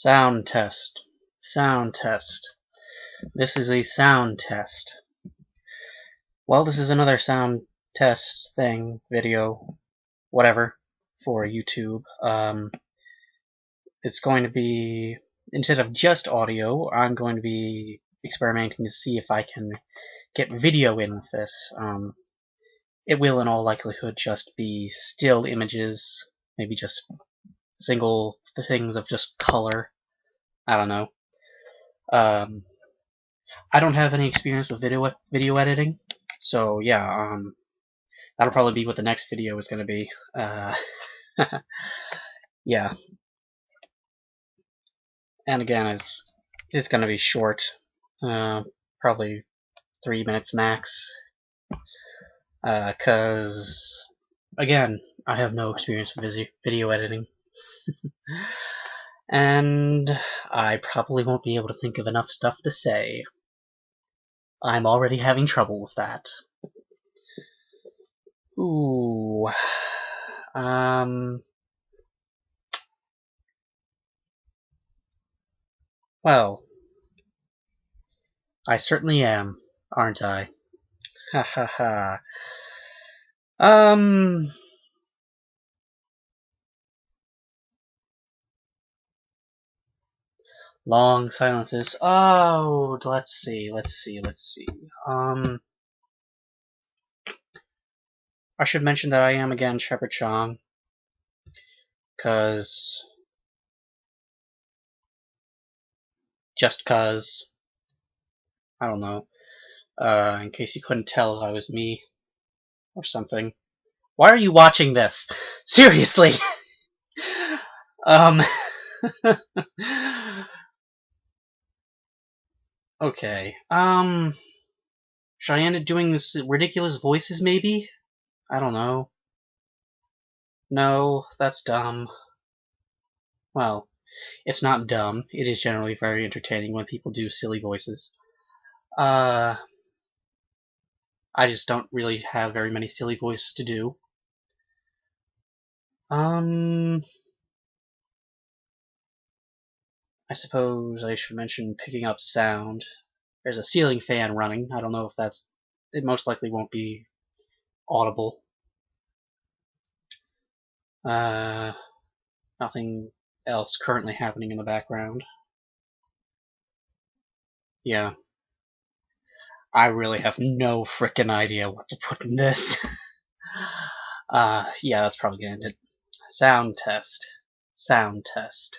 Sound test. Sound test. This is a sound test. Well, this is another sound test thing, video, whatever, for YouTube. It's going to be, instead of just audio, I'm going to be experimenting to see if I can get video in with this. It will in all likelihood just be still images, maybe just single things of just color. I don't know. I don't have any experience with video editing, so yeah, that'll probably be what the next video is going to be. Yeah. And again, it's going to be short, probably 3 minutes max, cause again, I have no experience with video editing. And I probably won't be able to think of enough stuff to say. I'm already having trouble with that. Ooh. Well, I certainly am, aren't I? Ha ha ha. Long silences. Oh, let's see. I should mention that I am again Shepard Chong, just cause, I don't know, in case you couldn't tell I was me, or something. Why are you watching this? Seriously! Okay, should I end up doing this ridiculous voices, maybe? I don't know. No, that's dumb. Well, it's not dumb. It is generally very entertaining when people do silly voices. I just don't really have very many silly voices to do. I suppose I should mention picking up sound. There's a ceiling fan running. I don't know if that's... It most likely won't be audible. Nothing else currently happening in the background. Yeah. I really have no frickin' idea what to put in this. Yeah, that's probably gonna end it. Sound test. Sound test.